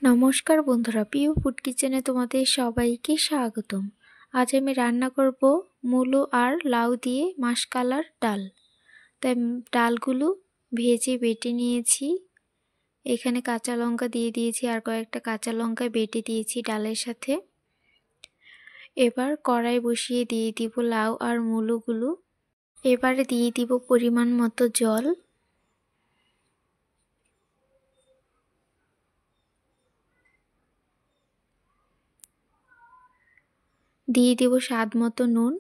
নমস্কার বন্ধুরা, পিউ ফুড কিচেনে তোমাদের সবাইকে স্বাগতম। আজ আমি রান্না করব মূলো আর লাউ দিয়ে মাশকালার ডাল। তাই ডালগুলো ভেজে বেটে নিয়েছি। এখানে কাঁচা লঙ্কা দিয়ে দিয়েছি আর কয়েকটা কাঁচা লঙ্কা বেটে দিয়েছি ডালের সাথে। এবার কড়াই বসিয়ে দিয়ে দিব লাউ আর মূলোগুলো। এবারে দিয়ে দিব পরিমাণ মতো জল। দিয়ে দেব স্বাদ মতো নুন।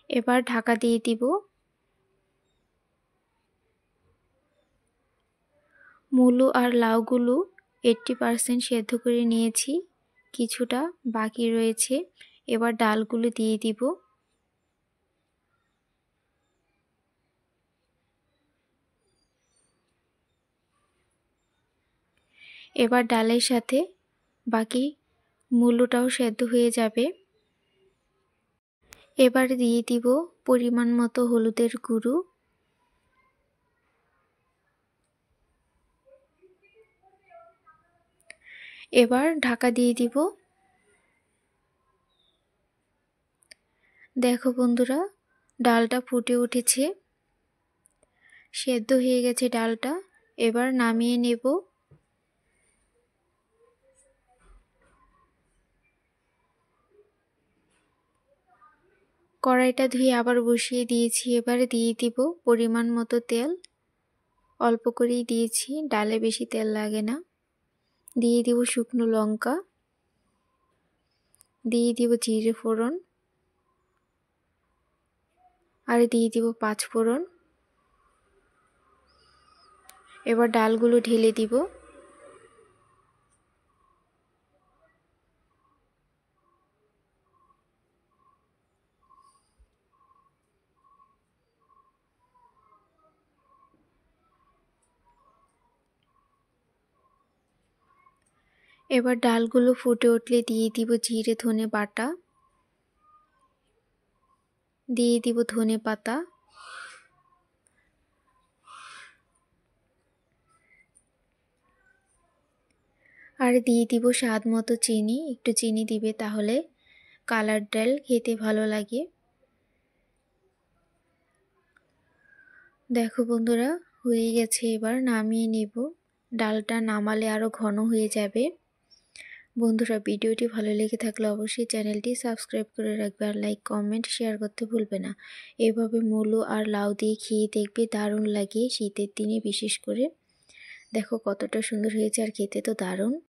এবার ঢাকা দিয়ে দিব। মূলো আর লাউগুলো 80% সেদ্ধ করে নিয়েছি, কিছুটা বাকি রয়েছে। এবার ডালগুলো দিয়ে দিব। এবার ডালের সাথে বাকি মূলোটাও সেদ্ধ হয়ে যাবে। এবার দিয়ে দিব পরিমাণ মতো হলুদের গুঁড়ো। এবার ঢাকা দিয়ে দিব। দেখো বন্ধুরা, ডালটা ফুটে উঠেছে, সেদ্ধ হয়ে গেছে ডালটা। এবার নামিয়ে নেব। কড়াইটা ধুয়ে আবার বসিয়ে দিয়েছি। এবারে দিয়ে দিব পরিমাণ মতো তেল। অল্প করেই দিয়েছি, ডালে বেশি তেল লাগে না। দিয়ে দিব শুকনো লঙ্কা, দিয়ে দিব জিরে ফোড়ন, আর দিয়ে দিব 5 ফোড়ন। এবার ডালগুলো ঢেলে দিব। এবার ডালগুলো ফুটে উঠলে দিয়ে দিব জিরে ধনে বাটা, দিয়ে দিব ধনে পাতা, আর দিয়ে দিব স্বাদ মতো চিনি। একটু চিনি দিবে, তাহলে কালার ডাল খেতে ভালো লাগে। দেখো বন্ধুরা, হয়ে গেছে। এবার নামিয়ে নেব। ডালটা নামালে আরও ঘন হয়ে যাবে। বন্ধুরা, ভিডিওটি ভালো লেগে থাকলে অবশ্যই চ্যানেলটি সাবস্ক্রাইব করে রাখবে, আর লাইক কমেন্ট শেয়ার করতে ভুলবে না। এভাবে মূলো আর লাউ দিয়ে খেয়ে দেখবে, দারুণ লাগে, শীতের দিনে বিশেষ করে। দেখো কতটা সুন্দর হয়েছে, আর খেতে তো দারুণ।